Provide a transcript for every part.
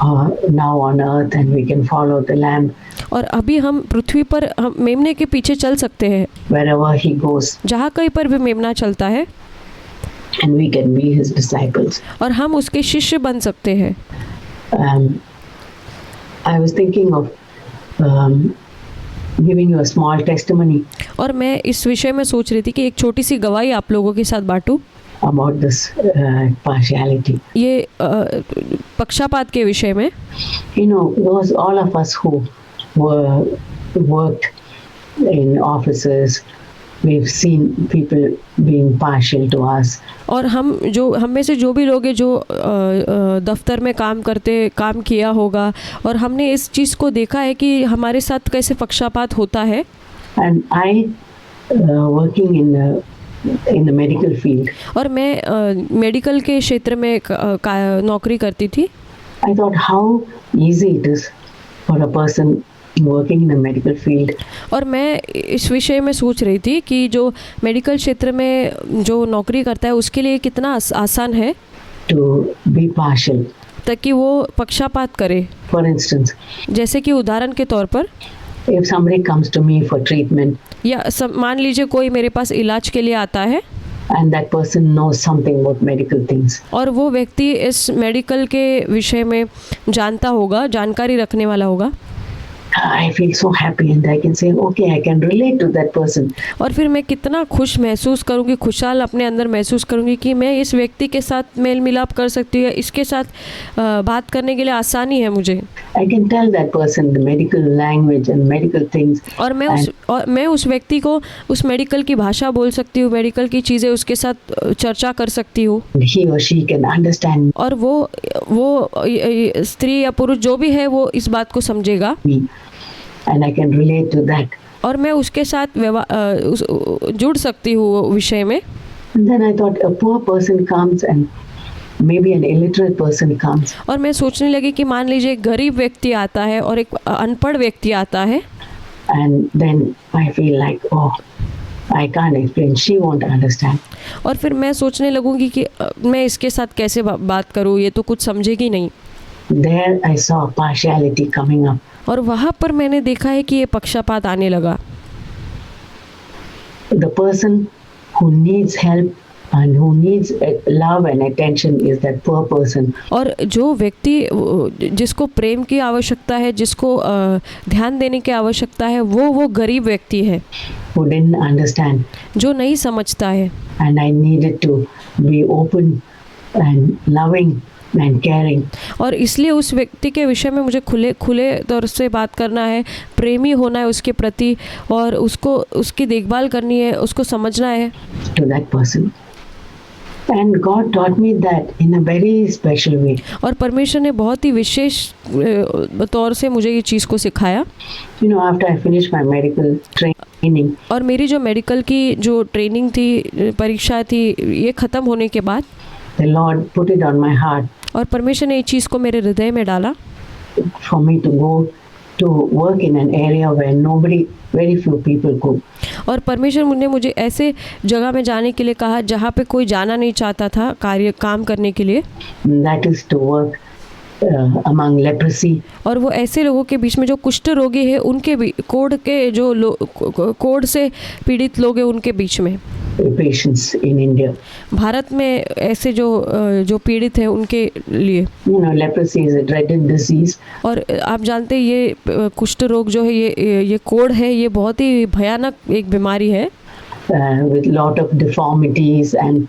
now on earth, and we can follow the Lamb और अभी हम पृथ्वी पर हम मेमने के पीछे चल सकते हैं, wherever he goes, जहाँ कहीं पर भी मेमना चलता है, and we can be his disciples. और हम उसके शिष्य बन सकते हैं. I was thinking of giving you a small testimony और मैं इस विषय में सोच रही थी कि एक छोटी सी गवाही आप लोगों के साथ बांटूं about this partiality. ये पक्षपात के विषय में. You know, those all of us who worked in offices, we've seen people being partial to us. और हम में से जो भी लोग हैं जो दफ्तर में काम किया होगा, और हमने इस चीज़ को देखा है कि हमारे साथ कैसे पक्षपात होता है. And I working in the medical field. और मैं मेडिकल के क्षेत्र में नौकरी करती थी. I thought how easy it is for a person working in a medical field. और मैं इस विषय में सोच रही थी कि जो मेडिकल क्षेत्र में जो नौकरी करता है उसके लिए कितना आसान है to be partial. ताकि वो पक्षपात करे. For instance, जैसे कि उदाहरण के तौर पर, if somebody comes to me for treatment, या मान लीजिए कोई मेरे पास इलाज के लिए आता है, and that person knows something about medical things, और वो व्यक्ति इस मेडिकल के विषय में जानता होगा, जानकारी रखने वाला होगा, I feel so happy and I can say, okay, I can relate to that person. और फिर मैं कितना खुश महसूस करूँगी, खुशहाल अपने अंदर महसूस करूँगी कि मैं इस व्यक्ति के साथ मेल मिलाप कर सकती हूँ, इसके साथ बात करने के लिए आसानी है मुझे. I can tell that person the medical language and medical things. और मैं उस व्यक्ति को उस मेडिकल की भाषा बोल सकती हूँ, मेडिकल की चीज़ें उसके साथ चर्चा कर सकती हूँ. He or she can understand और वो स्त्री या पुरुष जो भी है वो इस बात को समझेगा. And I can relate to that. और मैं उसके साथ जुड़ सकती हूँ वो विषय में. And then I thought a poor person comes and maybe an illiterate person comes. और मैं सोचने लगी कि मान लीजिए एक गरीब व्यक्ति आता है और एक अनपढ़ व्यक्ति आता है. And then I feel like, oh, I can't explain. She won't understand. और फिर मैं सोचने लगूंगी कि मैं इसके साथ कैसे बात करूँ, ये तो कुछ समझेगी नहीं. There I saw partiality coming up. और वहाँ पर मैंने देखा है कि ये पक्षपात आने लगा. The person who needs help and who needs love and attention is that poor person. और जो व्यक्ति जिसको प्रेम की आवश्यकता है, जिसको ध्यान देने की आवश्यकता है, वो गरीब व्यक्ति है who didn't understand. जो नहीं समझता है. And I needed to be open and loving and caring. और इसलिए उस व्यक्ति के विषय में मुझे खुले तौर से बात करना है, प्रेमी होना है उसके प्रति, और उसकी देखभाल करनी है, उसको समझना है. To that person. And God taught me that in a very special way. और परमेश्वर ने बहुत ही विशेष तौर से मुझे ये चीज़ को सिखाया. You know, after I finished my medical training. और मेरी जो मेडिकल की जो ट्रेनिंग थी, परीक्षा थी, ये ख़त्म होने के बाद The Lord put it on my heart. और परमेश्वर ने इस चीज़ को मेरे हृदय में डाला. For me to go to work in an area where very few people go. और परमेश्वर ने मुझे ऐसे जगह में जाने के लिए कहा जहाँ पे कोई जाना नहीं चाहता था काम करने के लिए. That is to work among leprosy. और वो ऐसे लोगों के बीच में जो कुष्ठ रोगी है, उनके कोढ़ के जो कोढ़ से पीड़ित लोग हैं उनके बीच में. Patients in India. भारत में ऐसे जो पीड़ित हैं उनके लिए. You know, leprosy is a dreaded disease. और आप जानते हैं ये कुष्ठ रोग जो है, ये कोढ़ है, ये बहुत ही भयानक एक बीमारी है. With lot of deformities, and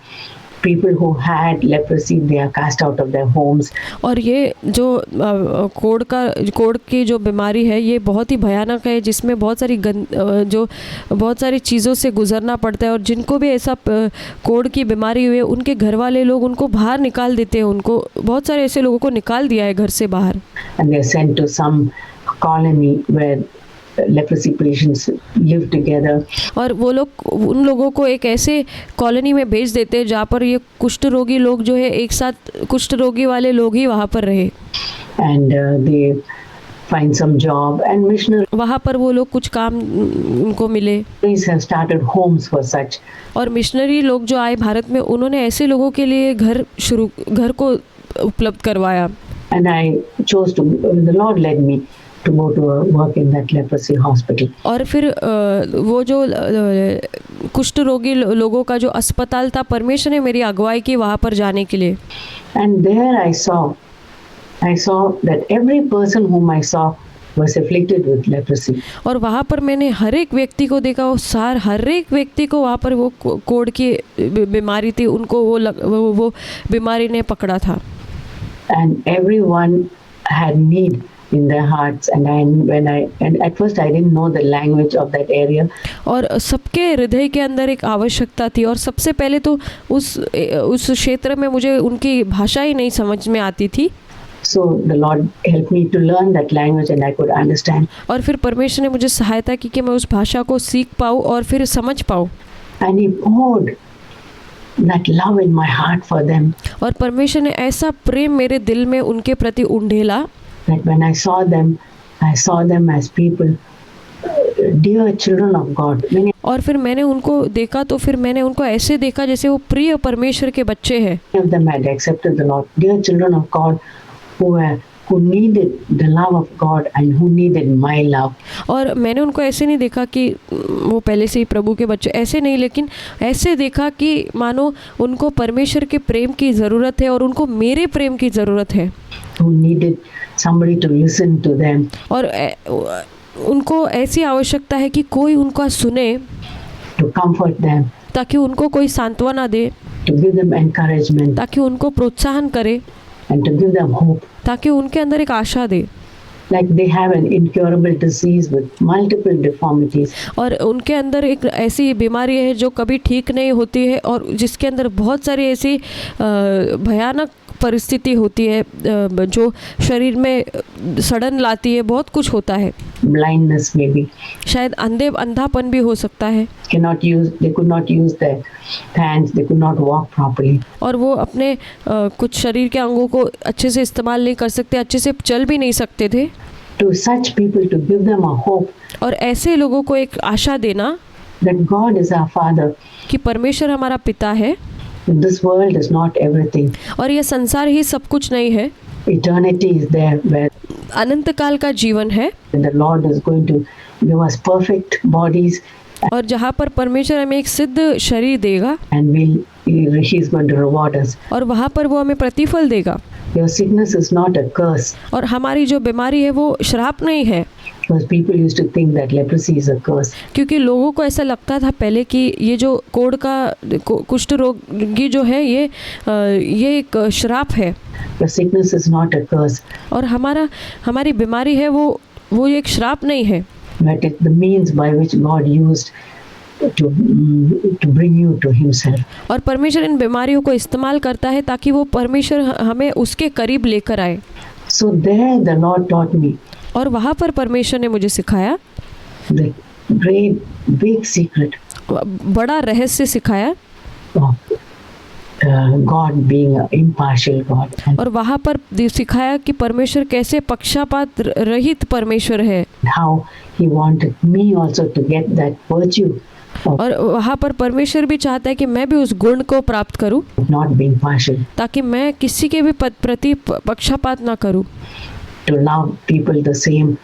people who had leprosy, they are cast out of their homes. और ये जो कोढ़ की जो बीमारी है, ये बहुत ही भयानक है, जिसमें बहुत सारी चीज़ों से गुजरना पड़ता है. और जिनको भी ऐसा कोढ़ की बीमारी हुई है, उनके घर वाले लोग उनको बाहर निकाल देते हैं. उनको बहुत सारे ऐसे लोगों को निकाल दिया है घर से बाहर. And they are sent to some colony where leprosy patients live together. और वो लोग उन लोगों को एक ऐसे कॉलोनी में भेज देते हैं जहाँ पर ये कुष्ठ रोगी लोग जो है एक साथ, कुष्ठ रोगी वाले लोग ही वहाँ पर रहे. And they find some job, and missionaries वहाँ पर वो लोग कुछ काम उनको मिले. have started homes for such. और मिशनरी लोग जो आए भारत में, उन्होंने ऐसे लोगों के लिए घर को उपलब्ध करवाया. And I chose to, the Lord led me to go to work in that leprosy hospital. और फिर वो जो कुष्ठ रोगी लोगों का जो अस्पताल था, परमेश्वर ने मेरी अगुवाई की वहाँ पर जाने के लिए। And there I saw that every person whom I saw was afflicted with leprosy. और वहाँ पर मैंने हर एक व्यक्ति को देखा, हर एक व्यक्ति को वहाँ पर वो कोढ़ की बीमारी थी, उनको वो बीमारी ने पकड़ा था। And everyone had need in their hearts, and at first I didn't know the language of that area. और सबके हृदय के अंदर एक आवश्यकता थी, और सबसे पहले तो उस क्षेत्र में मुझे उनकी भाषा ही नहीं समझ में आती थी। So the Lord helped me to learn that language and I could understand. और फिर परमेश्वर ने मुझे सहायता की कि मैं उस भाषा को सीख पाऊँ और फिर समझ पाऊँ। And He poured that love in my heart for them. और परमेश्वर ने ऐसा प्रेम मेरे दिल में उनके प्रति उंडेला that when I saw them as people, dear children of God. और फिर मैंने उनको देखा तो फिर मैंने उनको ऐसे देखा जैसे वो प्रिय परमेश्वर के बच्चे हैं। Many of them had accepted the Lord, dear children of God, who needed the love of God and who needed my love. और मैंने उनको ऐसे नहीं देखा कि वो पहले से ही प्रभु के बच्चे, ऐसे नहीं, लेकिन ऐसे देखा कि मानो उनको परमेश्वर के प्रेम की ज़रूरत है और उनको मेरे प्रेम की ज़रूरत है। Who needed somebody to listen to them. और उनको ऐसी आवश्यकता है कि कोई उनका सुने, to comfort them, ताकि उनको कोई सांत्वना दे, to give them encouragement, ताकि उनको प्रोत्साहन करे, and to give them hope. ताकि उनके अंदर एक आशा दे। Like they have an incurable disease with multiple deformities. और उनके अंदर एक ऐसी बीमारी है जो कभी ठीक नहीं होती है और जिसके अंदर बहुत सारी ऐसी भयानक परिस्थिति होती है जो शरीर में सड़न लाती है, बहुत कुछ होता है। Blindness maybe. शायद अंधापन भी हो सकता है। They could not use their hands, they could not walk properly. और वो अपने कुछ शरीर के अंगों को अच्छे से इस्तेमाल नहीं कर सकते, अच्छे से चल भी नहीं सकते थे। To such people, to give them a hope. और ऐसे लोगों को एक आशा देना that God is our Father. कि परमेश्वर हमारा पिता है। This world is not everything. और यह संसार ही सब कुछ नहीं है। Eternity is there where अनंत काल का जीवन है। the Lord is going to give us perfect bodies. और जहाँ पर परमेश्वर हमें एक सिद्ध शरीर देगा। And He is going to reward us. और वहाँ पर वो हमें प्रतिफल देगा। Your sickness is not a curse. और हमारी जो बीमारी है वो श्राप नहीं है। Because people used to think that leprosy is a curse. क्योंकि लोगों को ऐसा लगता था पहले कि ये जो कोढ़ का कुष्ठ रोगी जो है ये एक श्राप है। Your sickness is not a curse. और हमारी बीमारी है वो एक श्राप नहीं है। But it's the means by which God used to bring you to Himself. और परमेश्वर इन बीमारियों को इस्तेमाल करता है ताकि वो परमेश्वर हमें उसके करीब लेकर आए। So there the Lord taught me. और वहाँ पर परमेश्वर ने मुझे सिखाया the great big secret बड़ा रहस्य सिखाया of God being an impartial God. और वहाँ पर सिखाया कि परमेश्वर कैसे पक्षपात रहित परमेश्वर है। How He wanted me also to get that virtue. और वहाँ पर परमेश्वर भी चाहता है कि मैं भी उस गुण को प्राप्त करूँ, not being partial. ताकि मैं किसी के भी प्रति पक्षपात ना करूँ। To love people the same.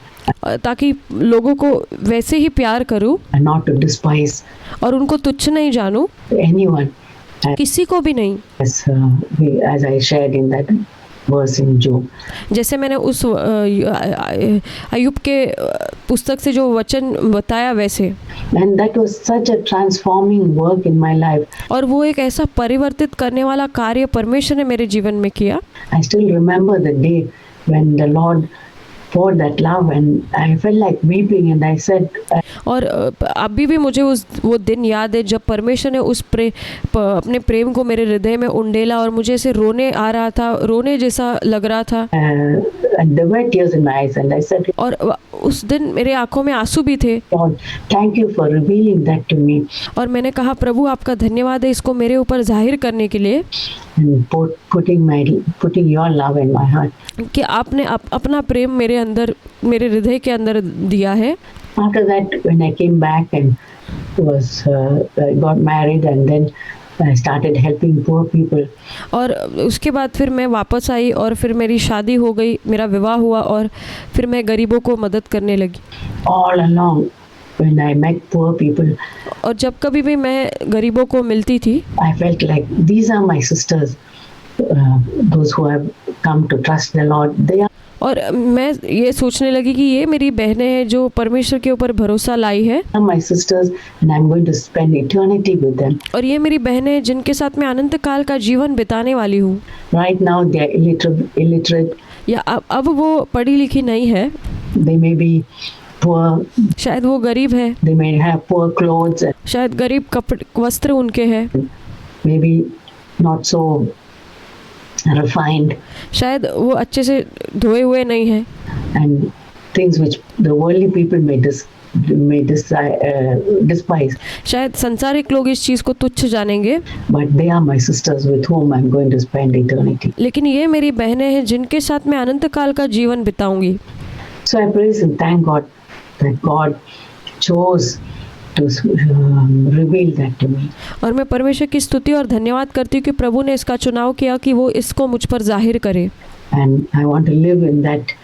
ताकि लोगों को वैसे ही प्यार करूँ। And not to despise. और उनको तुच्छ नहीं जानूँ। Anyone. किसी को भी नहीं। As I shared in that verse in Job. जैसे मैंने उस अय्यूब के पुस्तक से जो वचन बताया वैसे। And that was such a transforming work in my life. और वो एक ऐसा परिवर्तित करने वाला कार्य परमेश्वर ने मेरे जीवन में किया। I still remember the day when the Lord poured that love and I felt like weeping and I said. और अभी भी मुझे वो दिन याद है जब परमेश्वर ने अपने प्रेम को मेरे हृदय में उंडेला और मुझे ऐसे रोने आ रहा था, रोने जैसा लग रहा था। And there were tears in my eyes and I said. और उस दिन मेरे आंखों में आंसू भी थे। Lord, thank you for revealing that to me. और मैंने कहा प्रभु आपका धन्यवाद है इसको मेरे ऊपर जाहिर करने के लिए। And putting your love in my heart. कि आपने अपना प्रेम मेरे हृदय के अंदर दिया है। After that, when I came back and got married and then I started helping poor people. और उसके बाद फिर मैं वापस आई और फिर मेरी शादी हो गई, मेरा विवाह हुआ और फिर मैं गरीबों को मदद करने लगी। All along, when I met poor people, और जब कभी भी मैं गरीबों को मिलती थी, I felt like these are my sisters, those who have come to trust the Lord. They और मैं ये सोचने लगी कि ये मेरी बहनें हैं जो परमेश्वर के ऊपर भरोसा लाई है, are my sisters, and I'm going to spend eternity with them. और ये मेरी बहनें हैं जिनके साथ मैं अनंत काल का जीवन बिताने वाली हूँ। Right now, they are illiterate. या अब वो पढ़ी लिखी नहीं है, They may be poor. शायद वो गरीब है, They may have poor clothes. शायद गरीब कपड़े वस्त्र उनके हैं, Maybe not so refined, शायद वो अच्छे से धोए हुए नहीं हैं, and things which the worldly people may despise. शायद संसारिक लोग इस चीज़ को तुच्छ जानेंगे, But they are my sisters with whom I'm going to spend eternity. लेकिन ये मेरी बहनें हैं जिनके साथ मैं अनंत काल का जीवन बिताऊंगी। So I praise and thank God that God chose to reveal that to me. और मैं परमेश्वर की स्तुति और धन्यवाद करती हूँ कि प्रभु ने इसका चुनाव किया कि वो इसको मुझ पर जाहिर करे, And I want to live in that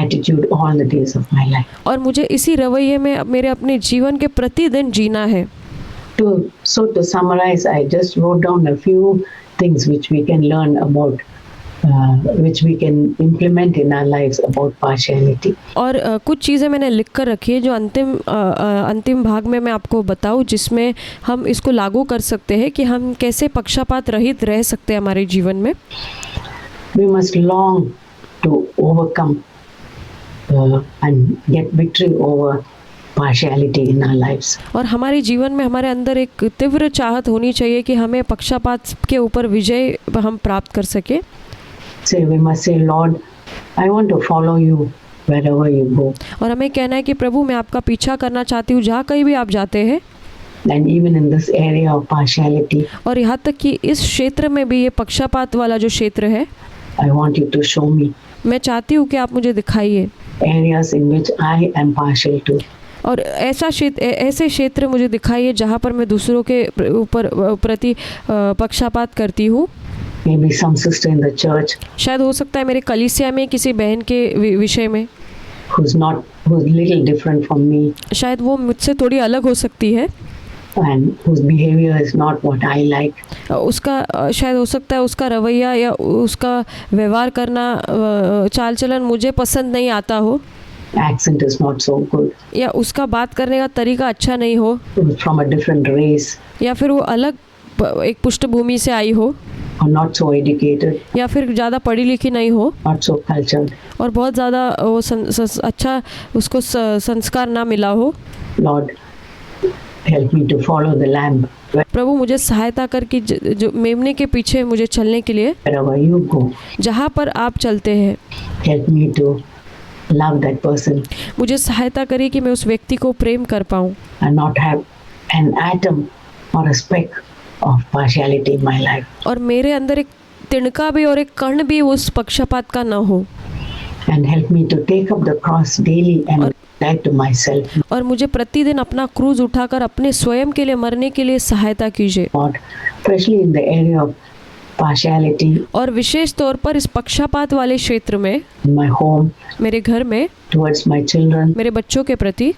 attitude all the days of my life. और मुझे इसी रवैये में मेरे अपने जीवन के प्रतिदिन जीना है। To summarize, I just wrote down a few things which we can learn about, which we can implement in our lives about partiality. और कुछ चीज़ें मैंने लिख कर रखी है जो अंतिम भाग में मैं आपको बताऊं, जिसमें हम इसको लागू कर सकते हैं कि हम कैसे पक्षपात रहित रह सकते हैं हमारे जीवन में। We must long to overcome and get victory over partiality in our lives. और हमारे जीवन में हमारे अंदर एक तीव्र चाहत होनी चाहिए कि हमें पक्षपात के ऊपर विजय हम प्राप्त कर सके। We must say, Lord, I want to follow you wherever you go. और हमें कहना है कि प्रभु मैं आपका पीछा करना चाहती हूँ जहाँ कहीं भी आप जाते हैं। And even in this area of partiality, और यहाँ तक कि इस क्षेत्र में भी, ये पक्षपात वाला जो क्षेत्र है, I want you to show me मैं चाहती हूँ कि आप मुझे दिखाइए areas in which I am partial to. और ऐसे क्षेत्र मुझे दिखाइए जहाँ पर मैं दूसरों के ऊपर प्रति पक्षपात करती हूँ। Maybe some sister in the church शायद हो सकता है मेरे कलीसिया में किसी बहन के विषय में, who's little different from me, शायद वो मुझसे थोड़ी अलग हो सकती है, and whose behavior is not what I like. उसका शायद हो सकता है उसका रवैया या उसका व्यवहार करना, चाल चलन मुझे पसंद नहीं आता हो, Accent is not so good. या उसका बात करने का तरीका अच्छा नहीं हो, Who's from a different race, या फिर वो अलग एक पृष्ठभूमि से आई हो, or not so educated, या फिर ज़्यादा पढ़ी लिखी नहीं हो, not so cultured. और बहुत ज़्यादा वो अच्छा उसको संस्कार ना मिला हो। Lord, help me to follow the lamb प्रभु मुझे सहायता कर कि जो मेमने के पीछे मुझे चलने के लिए, wherever you go. जहाँ पर आप चलते हैं, Help me to love that person मुझे सहायता करिए कि मैं उस व्यक्ति को प्रेम कर पाऊँ and not have an atom or a speck of partiality in my life. और मेरे अंदर एक तिनका भी और एक कण भी उस पक्षपात का न हो। And help me to take up the cross daily and die to myself. और मुझे प्रतिदिन अपना क्रूज उठाकर अपने स्वयं के लिए मरने के लिए सहायता कीजिए। Lord, especially in the area of partiality और विशेष तौर पर इस पक्षपात वाले क्षेत्र में, in my home, मेरे घर में, towards my children, मेरे बच्चों के प्रति,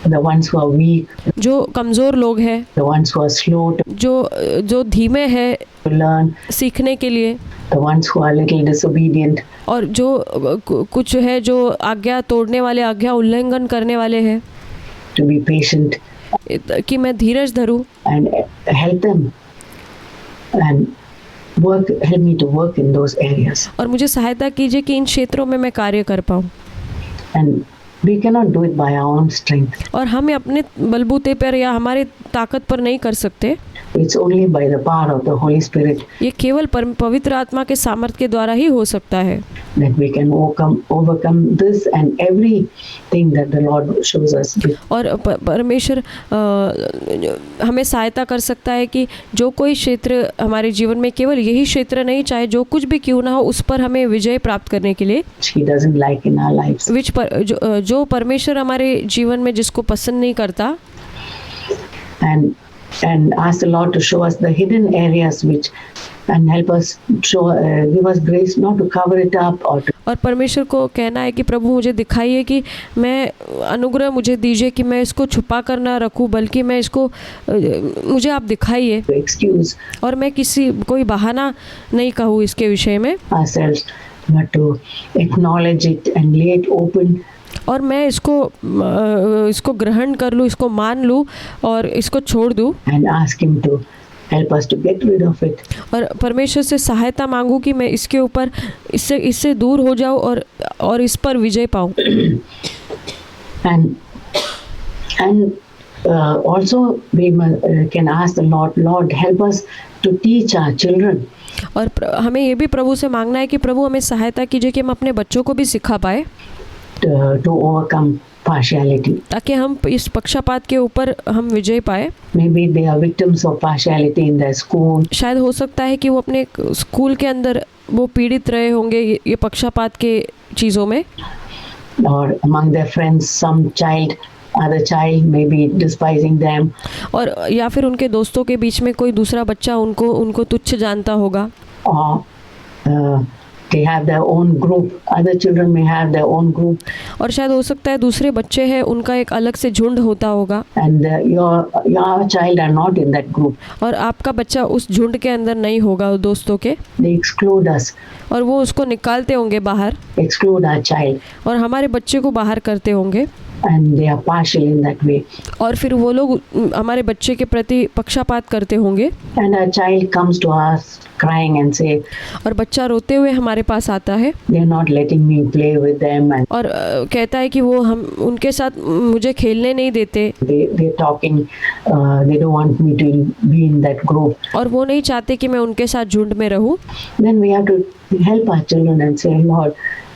the ones who are weak, जो कमज़ोर लोग हैं, the ones who are slow जो धीमे हैं to learn, सीखने के लिए, the ones who are little disobedient, और जो कुछ है जो आज्ञा तोड़ने वाले, आज्ञा उल्लंघन करने वाले हैं, to be patient कि मैं धीरज धरूं and help them and help me to work in those areas. और मुझे सहायता कीजिए कि इन क्षेत्रों में मैं कार्य कर पाऊं। And we cannot do it by our own strength. और हम अपने बलबूते पर या हमारे ताकत पर नहीं कर सकते, It's only by the power of the Holy Spirit ये केवल पवित्र आत्मा के सामर्थ्य के द्वारा ही हो सकता है that we can overcome this and everything that the Lord shows us. और परमेश्वर हमें सहायता कर सकता है कि जो कोई क्षेत्र हमारे जीवन में, केवल यही क्षेत्र नहीं, चाहे जो कुछ भी क्यों ना हो, उस पर हमें विजय प्राप्त करने के लिए, He doesn't like in our lives. जो परमेश्वर हमारे जीवन में जिसको पसंद नहीं करता, And and ask the Lord to show us the hidden areas and help us give us grace not to cover it up or to और परमेश्वर को कहना है कि प्रभु मुझे दिखाइए कि मैं अनुग्रह मुझे दीजिए कि मैं इसको छुपा कर ना रखूं, बल्कि मैं इसको मुझे आप दिखाइए excuse और मैं कोई बहाना नहीं कहूँ इसके विषय में, ourselves, but to acknowledge it and lay it open. और मैं इसको ग्रहण कर लूँ, इसको मान लूँ और इसको छोड़ दूँ And ask Him to help us to get rid of it. और परमेश्वर से सहायता मांगूँ कि मैं इसके ऊपर इससे दूर हो जाऊँ और इस पर विजय पाऊँ. And also we can ask the Lord help us to teach our children. और हमें ये भी प्रभु से मांगना है कि प्रभु हमें सहायता कीजिए कि हम अपने बच्चों को भी सिखा पाए to overcome partiality. ताकि हम इस पक्षपात के ऊपर हम विजय पाए. Maybe they are victims of partiality in their school. शायद हो सकता है कि वो अपने स्कूल के अंदर वो पीड़ित रहे होंगे ये पक्षपात के चीज़ों में. Or among their friends, other child may be despising them. और या फिर उनके दोस्तों के बीच में कोई दूसरा बच्चा उनको तुच्छ जानता होगा. Or they have their own group. Other children may have their own group. और शायद हो सकता है दूसरे बच्चे हैं उनका एक अलग से झुंड होता होगा. And your child are not in that group. और आपका बच्चा उस झुंड के अंदर नहीं होगा दोस्तों के. They exclude us. और वो उसको निकालते होंगे बाहर. Exclude our child. और हमारे बच्चे को बाहर करते होंगे. And they are partial in that way. और फिर वो लोग हमारे बच्चे के प्रति पक्षपात करते होंगे. And our child comes to us crying and say, और बच्चा रोते हुए हमारे पास आता है. They are not letting me play with them. And और कहता है कि वो उनके साथ मुझे खेलने नहीं देते. They're talking. They don't want me to be in that group. और वो नहीं चाहते कि मैं उनके साथ झुंड में रहूं. Then we have to help our children and say, Lord,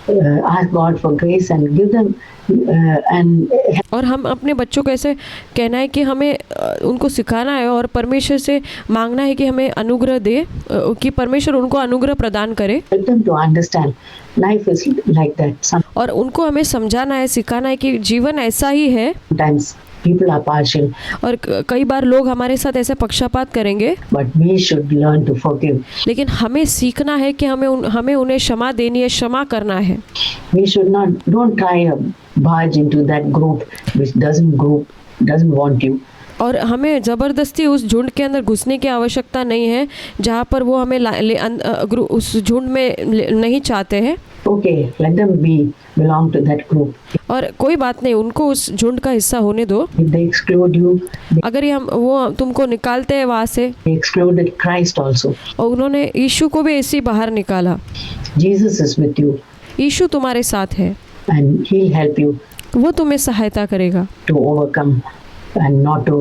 ask God for grace and give them and और हम अपने बच्चों को ऐसे कहना है कि हमें उनको सिखाना है और परमेश्वर से मांगना है कि हमें अनुग्रह दे, कि परमेश्वर उनको अनुग्रह प्रदान करे. help them to understand life is like that. और उनको हमें समझाना है, सिखाना है कि जीवन ऐसा ही है. Sometimes people are partial. और कई बार लोग हमारे साथ ऐसे पक्षपात करेंगे. But we should learn to forgive. लेकिन हमें सीखना है कि हमें उन्हें क्षमा देनी है, क्षमा करना है. We should don't try to barge into that group which doesn't want you. और हमें ज़बरदस्ती उस झुंड के अंदर घुसने की आवश्यकता नहीं है जहाँ पर वो हमें उस झुंड में नहीं चाहते हैं. Okay, let them belong to that group. और कोई बात नहीं, उनको उस झुंड का हिस्सा होने दो. If they exclude you, अगर वो तुमको निकालते हैं वहाँ से. they excluded Christ also. और उन्होंने यीशु को भी ऐसे ही बाहर निकाला. Jesus is with you. यीशु तुम्हारे साथ है. And He'll help you वो तुम्हें सहायता करेगा. to overcome and not to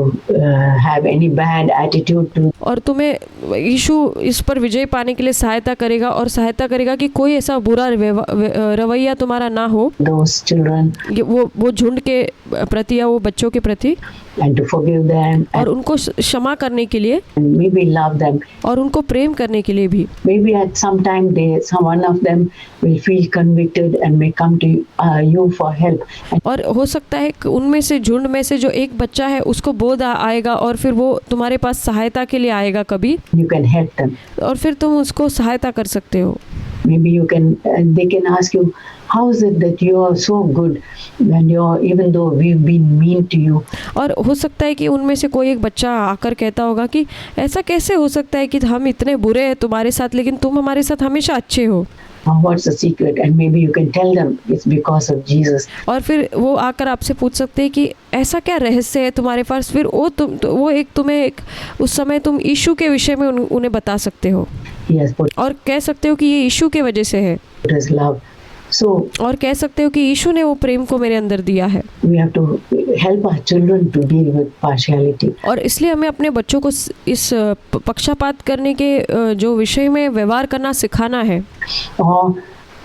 have any bad attitude to. और तुम्हें यीशु इस पर विजय पाने के लिए सहायता करेगा कि कोई ऐसा बुरा रवैया तुम्हारा ना हो those children. वो झुंड के प्रति या वो बच्चों के प्रति. And to forgive them. और उनको क्षमा करने के लिए. And maybe love them. और उनको प्रेम करने के लिए भी. Maybe at some time one of them will feel convicted and may come to you for help. और हो सकता है उनमें से झुंड में से जो एक बच्चा है उसको बोध आएगा और फिर वो तुम्हारे पास सहायता के लिए आएगा कभी. You can help them. और फिर तुम उसको सहायता कर सकते हो. Maybe they can ask you, how is it that you are so good when even though we've been mean to you. और हो सकता है कि उनमें से कोई एक बच्चा आकर कहता होगा कि ऐसा कैसे हो सकता है कि हम इतने बुरे हैं तुम्हारे साथ लेकिन तुम हमारे साथ हमेशा अच्छे हो. What's the secret? And maybe you can tell them it's because of Jesus. और फिर वो आकर आपसे पूछ सकते हैं कि ऐसा क्या रहस्य है तुम्हारे पास. फिर तुम्हें उस समय तुम यीशु के विषय में उन्हें बता सकते हो. Yes, but और कह सकते हो कि ये यीशु के वजह से है. it is love. So और कह सकते हो कि यीशु ने वो प्रेम को मेरे अंदर दिया है. we have to help our children to deal with partiality. और इसलिए हमें अपने बच्चों को इस पक्षपात करने के जो विषय में व्यवहार करना सिखाना है. Or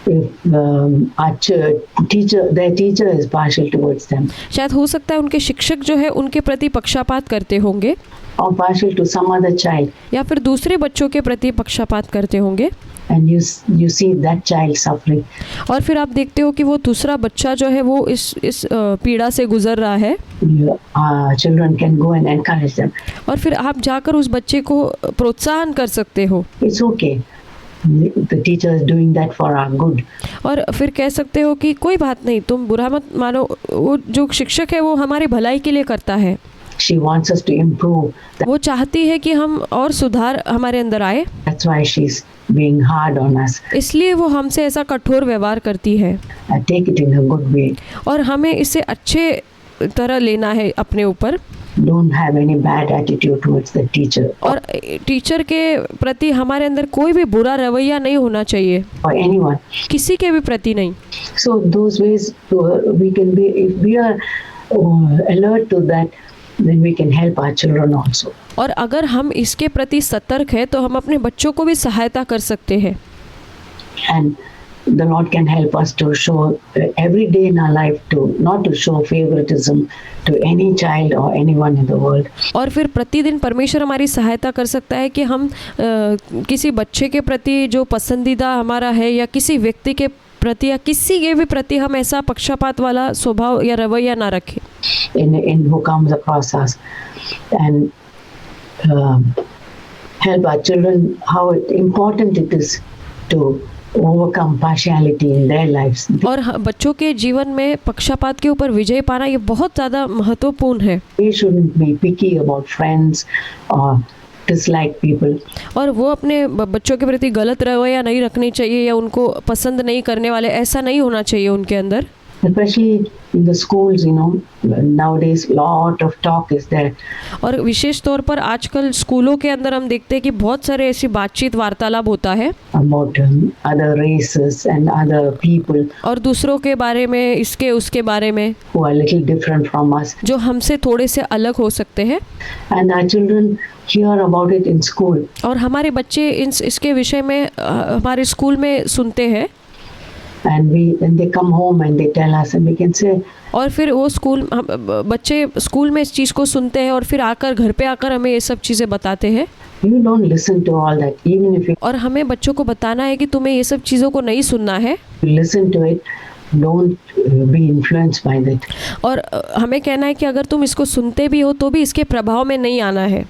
if their teacher is partial towards them. शायद हो सकता है उनके शिक्षक जो है उनके प्रति पक्षपात करते होंगे. Or partial to some other child. या फिर दूसरे बच्चों के प्रति पक्षपात करते होंगे. and you see that child suffering. और फिर आप देखते हो कि वो दूसरा बच्चा जो है वो इस पीड़ा से गुजर रहा है, Children can go and encourage them. और फिर आप जाकर उस बच्चे को प्रोत्साहन कर सकते हो, It's okay. The teacher is doing that for our good. और फिर कह सकते हो कि कोई बात नहीं, तुम बुरा मत मानो, वो जो शिक्षक है वो हमारी भलाई के लिए करता है, She wants us to improve. वो चाहती है कि हम और सुधार हमारे अंदर आए, That's why she's being hard on us. इसलिए वो हमसे ऐसा कठोर व्यवहार करती है, I take it in a good way. और हमें इसे अच्छे तरह लेना है अपने ऊपर, Don't have any bad attitude towards the teacher और टीचर के प्रति हमारे अंदर कोई भी बुरा रवैया नहीं होना चाहिए, or anyone. किसी के भी प्रति नहीं। So those ways we can be, if we are alert to that, then we can help our children also. और अगर हम इसके प्रति सतर्क हैं तो हम अपने बच्चों को भी सहायता कर सकते हैं, And the Lord can help us to show every day in our life to not to show favoritism to any child or anyone in the world. और फिर प्रतिदिन परमेश्वर हमारी सहायता कर सकता है कि हम किसी बच्चे के प्रति जो पसंदीदा हमारा है या किसी व्यक्ति के प्रति या किसी के भी प्रति हम ऐसा पक्षपात वाला स्वभाव या रवैया ना रखें, in who comes across us, and help our children how important it is to overcome partiality in their lives. और बच्चों के जीवन में पक्षपात के ऊपर विजय पाना ये बहुत ज़्यादा महत्वपूर्ण है। They shouldn't be picky about friends or dislike people. और वो अपने बच्चों के प्रति गलत रवैया नहीं रखनी चाहिए या उनको पसंद नहीं करने वाले, ऐसा नहीं होना चाहिए उनके अंदर। Especially in the schools, you know, nowadays lot of talk is there. और विशेष तौर पर आजकल स्कूलों के अंदर हम देखते हैं कि बहुत सारे ऐसी बातचीत वार्तालाप होता है About other races and other people और दूसरों के बारे में, इसके उसके बारे में, who are little different from us. जो हमसे थोड़े से अलग हो सकते हैं, And our children hear about it in school. और हमारे बच्चे इसके विषय में हमारे स्कूल में सुनते हैं, And they come home and they tell us, and we can say, और फिर वो बच्चे स्कूल में इस चीज़ को सुनते हैं और फिर आकर घर पे आकर हमें ये सब चीज़ें बताते हैं, you don't listen to all that. Even if you और हमें बच्चों को बताना है कि तुम्हें ये सब चीज़ों को नहीं सुनना है, listen to it, don't be influenced by that. और हमें कहना है कि अगर तुम इसको सुनते भी हो तो भी इसके प्रभाव में नहीं आना है,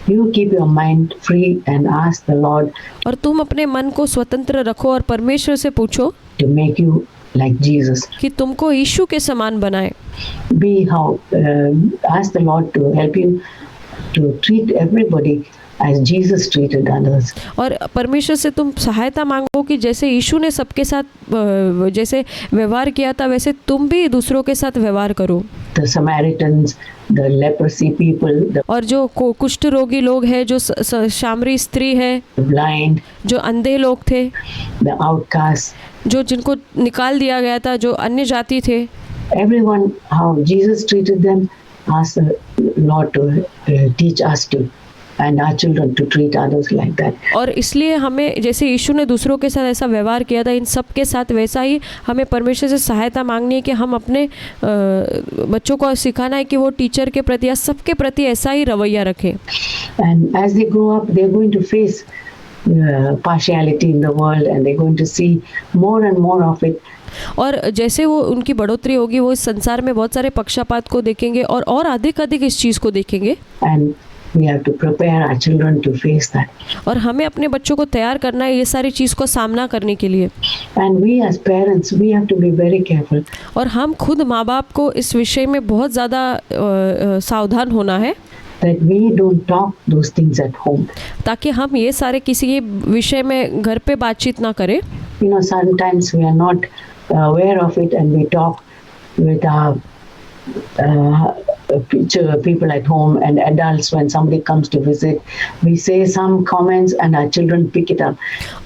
You keep your mind free and ask the Lord और तुम अपने मन को स्वतंत्र रखो और परमेश्वर से पूछो to make you like Jesus. कि तुमको यीशु के समान बनाए। Be how, ask the Lord to help you to treat everybody as Jesus treated others. और परमेश्वर से तुम सहायता मांगो कि जैसे यीशु ने सबके साथ जैसे व्यवहार किया था वैसे तुम भी दूसरों के साथ व्यवहार करो। The Samaritans, the leprosy people, the और जो कुष्ठ रोगी लोग हैं, जो शामरी स्त्री है, blind, जो अंधे लोग थे, the outcasts, जो जिनको निकाल दिया गया था, जो अन्य जाति थे, everyone, how Jesus treated them, ask the Lord to teach us to, and our children to treat others like that. और इसलिए हमें जैसे यीशु ने दूसरों के साथ ऐसा व्यवहार किया था, इन सब के साथ वैसा ही हमें परमेश्वर से सहायता मांगनी है कि हम अपने बच्चों को सिखाना है कि वो टीचर के प्रति या सबके प्रति ऐसा ही रवैया रखें। And as they grow up, they're going to face partiality in the world, and they're going to see more and more of it. और जैसे वो उनकी बढ़ोतरी होगी, वो इस संसार में बहुत सारे पक्षपात को देखेंगे और अधिक इस चीज़ को देखेंगे। And we have to prepare our children to face that. और हमें अपने बच्चों को तैयार करना है ये सारी चीज़ को सामना करने के लिए। And we as parents, we have to be very careful. और हम खुद माँ बाप को इस विषय में बहुत ज़्यादा सावधान होना है, That we don't talk those things at home. ताकि हम ये सारे किसी विषय में घर पे बातचीत ना करें। You know, sometimes we are not aware of it, and we talk with our people at home and adults. When somebody comes to visit, we say some comments and our children pick it up.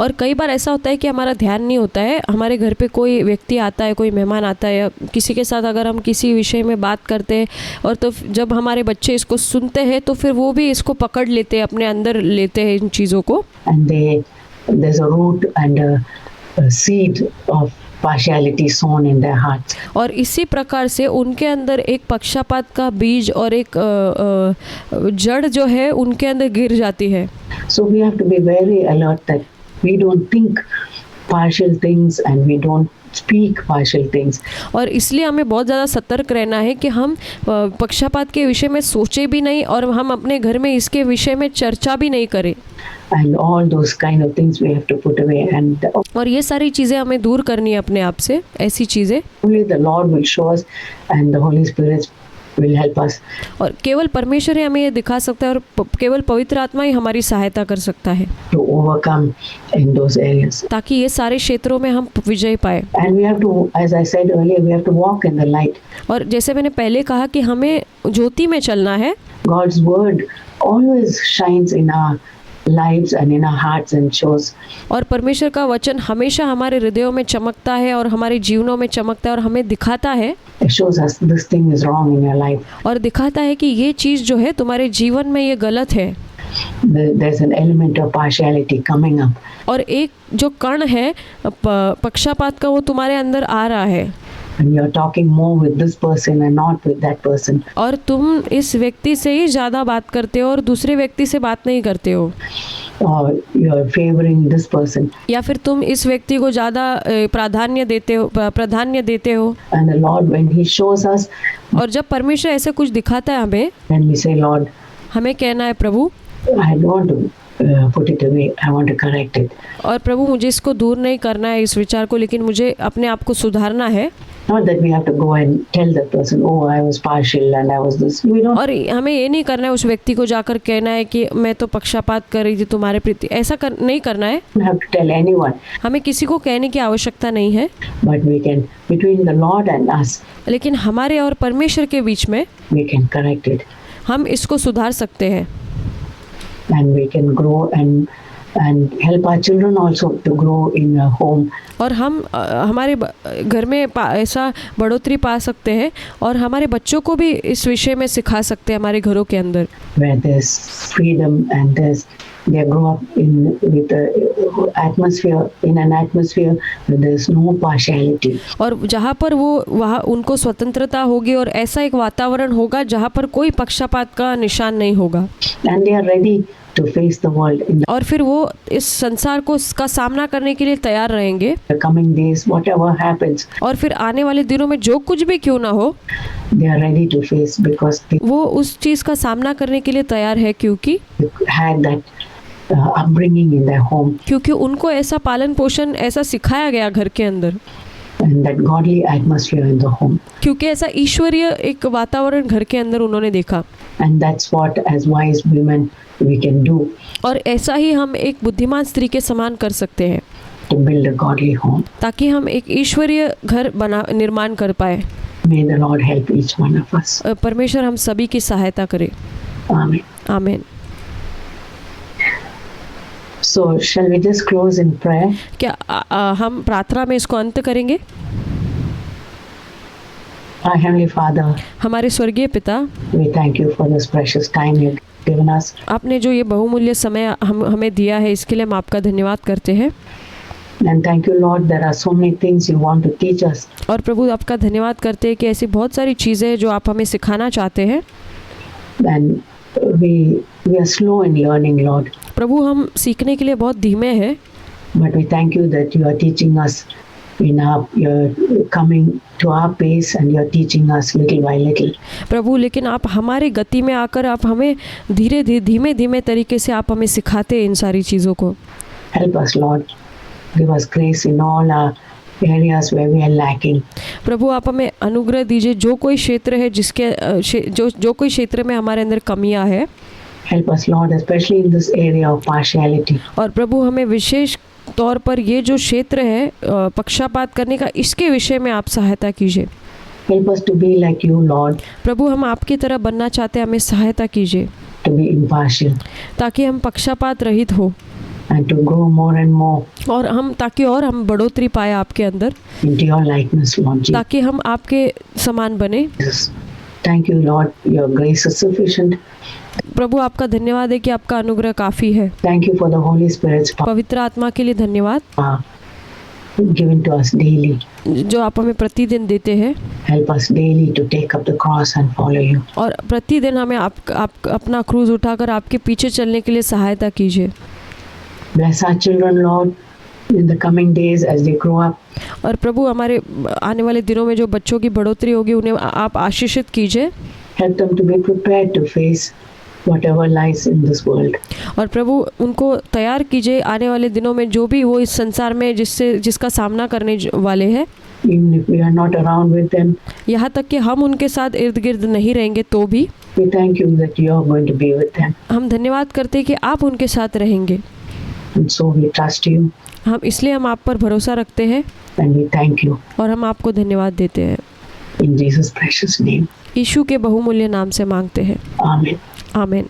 और कई बार ऐसा होता है कि हमारा ध्यान नहीं होता है, हमारे घर पे कोई व्यक्ति आता है, कोई मेहमान आता है या किसी के साथ अगर हम किसी विषय में बात करते हैं, और तो जब हमारे बच्चे इसको सुनते हैं तो फिर वो भी इसको पकड़ लेते हैं, अपने अंदर लेते हैं इन चीज़ों को। And there's a root and a seed of partiality sown in their hearts. और इसी प्रकार से उनके अंदर एक पक्षपात का बीज और एक जड़ जो है उनके अंदर गिर जाती है। So we have to be very alert that we don't think partial things and we don't speak partial things. और इसलिए हमें बहुत ज़्यादा सतर्क रहना है कि हम पक्षपात के विषय में सोचे भी नहीं और हम अपने घर में इसके विषय में चर्चा भी नहीं करें। And all those kind of things we have to put away. And और ये सारी चीज़ें हमें दूर करनी है अपने आप से, ऐसी चीज़ें। only the Lord will show us and the Holy Spirit will help us. और केवल परमेश्वर ही हमें ये दिखा सकता है और केवल पवित्र आत्मा ही हमारी सहायता कर सकता है To overcome in those areas. ताकि ये सारे क्षेत्रों में हम विजय पाए। And we have to, as I said earlier, we have to walk in the light. और जैसे मैंने पहले कहा कि हमें ज्योति में चलना है। God's word always shines in our lives and in our hearts and shows. और परमेश्वर का वचन हमेशा हमारे हृदयों में चमकता है और हमारे जीवनों में चमकता है और हमें दिखाता है, It shows us this thing is wrong in your life. और दिखाता है कि ये चीज़ जो है तुम्हारे जीवन में ये गलत है। There's an element of partiality coming up. और एक जो कण है पक्षपात का वो तुम्हारे अंदर आ रहा है And you're talking more with this person and not with that person. और तुम इस व्यक्ति से ही ज़्यादा बात करते हो और दूसरे व्यक्ति से बात नहीं करते हो, Or you're favoring this person. या फिर तुम इस व्यक्ति को ज़्यादा प्राधान्य देते हो। And the Lord, when He shows us, और जब परमेश्वर ऐसे कुछ दिखाता है हमें, then we say, Lord, हमें कहना है प्रभु, I don't want to put it away. I want to correct it. और प्रभु मुझे इसको दूर नहीं करना है इस विचार को, लेकिन मुझे अपने आप को सुधारना है। Not that we have to go and tell that person, oh, I was partial and I was this. We don't. और हमें ये नहीं करना है उस व्यक्ति को जाकर कहना है कि मैं तो पक्षपात कर रही थी तुम्हारे प्रति, ऐसा नहीं करना है। We don't have to tell anyone. हमें किसी को कहने की आवश्यकता नहीं है, But we can, between the Lord and us, लेकिन हमारे और परमेश्वर के बीच में we can correct it. हम इसको सुधार सकते हैं And we can grow and help our children also to grow in a home. और हम हमारे घर में ऐसा बढ़ोतरी पा सकते हैं और हमारे बच्चों को भी इस विषय में सिखा सकते हैं हमारे घरों के अंदर, Where there's freedom and they grow up with an atmosphere where there's no partiality. और जहाँ पर वहाँ उनको स्वतंत्रता होगी और ऐसा एक वातावरण होगा जहाँ पर कोई पक्षपात का निशान नहीं होगा। And they are ready to face the world in और फिर वो इस संसार को का सामना करने के लिए तैयार रहेंगे। the coming days, whatever happens, और फिर आने वाले दिनों में जो कुछ भी क्यों ना हो, they are ready to face because they वो उस चीज़ का सामना करने के लिए तैयार है, क्योंकि had that upbringing in their home उनको ऐसा पालन पोषण ऐसा सिखाया गया घर के अंदर, and that godly atmosphere in the home. क्योंकि ऐसा ईश्वरीय एक वातावरण घर के अंदर उन्होंने देखा। And that's what, as wise women, we can do और ऐसा ही हम एक बुद्धिमान स्त्री के समान कर सकते हैं to build a godly home. ताकि हम एक ईश्वरीय घर निर्माण कर पाए। May the Lord help each one of us. परमेश्वर हम सभी की सहायता करे। Amen. आमीन। So, shall we just close in prayer? क्या हम प्रार्थना में इसको अंत करेंगे? Our Heavenly Father, हमारे स्वर्गीय पिता, we thank you for this precious time you've given us. आपने जो ये बहुमूल्य समय हमें दिया है, इसके लिए हम आपका धन्यवाद करते हैं। And thank you, Lord, there are so many things you want to teach us. और प्रभु आपका धन्यवाद करते हैं कि ऐसी बहुत सारी चीज़ें हैं जो आप हमें सिखाना चाहते हैं। And we are slow in learning, Lord. प्रभु हम सीखने के लिए बहुत धीमे हैं, But we thank you that you are teaching us you're coming to our pace and you're teaching us little by little. प्रभु लेकिन आप हमारे गति में आकर आप हमें धीमे धीमे तरीके से आप हमें सिखाते हैं इन सारी चीज़ों को। Help us, Lord. Give us grace in all our areas where we are lacking. प्रभु आप हमें अनुग्रह दीजिए, जो कोई क्षेत्र है जो कोई क्षेत्र में हमारे अंदर कमियां है। Help us, Lord, especially in this area of partiality. और प्रभु हमें विशेष तौर पर ये जो क्षेत्र है पक्षपात करने का, इसके विषय में आप सहायता कीजिए। Help us to be like you, Lord. प्रभु हम आपकी तरह बनना चाहते हैं, हमें सहायता कीजिए To be impartial. ताकि हम पक्षपात रहित हो And to grow more and more और हम बढ़ोतरी पाए आपके अंदर, into your likeness, Lord Jesus. ताकि हम आपके समान बने। Thank you, Lord. Your grace is sufficient. प्रभु आपका धन्यवाद है कि आपका अनुग्रह काफ़ी है। Thank you for the Holy Spirit's पवित्र आत्मा के लिए धन्यवाद given to us daily. जो आप हमें प्रतिदिन देते हैं। Help us daily to take up the cross and follow you. और प्रतिदिन हमें आप अपना क्रूज उठाकर आपके पीछे चलने के लिए सहायता कीजिए। Bless our children, Lord, in the coming days as they grow up. और प्रभु हमारे आने वाले दिनों में जो बच्चों की बढ़ोतरी होगी उन्हें आप आशीषित कीजिए। Help them to be prepared to face whatever lies in this world. और प्रभु उनको तैयार कीजिए आने वाले दिनों में जो भी वो इस संसार में जिसका सामना करने वाले हैं। Even if we are not around with them, यहाँ तक कि हम उनके साथ इर्द गिर्द नहीं रहेंगे तो भी we thank you that you are going to be with them. हम धन्यवाद करते हैं कि आप उनके साथ रहेंगे। And so we trust you इसलिए हम आप पर भरोसा रखते हैं and we thank you और हम आपको धन्यवाद देते हैं। in Jesus' precious name. यीशु के बहुमूल्य नाम से मांगते हैं, Amen. आमीन।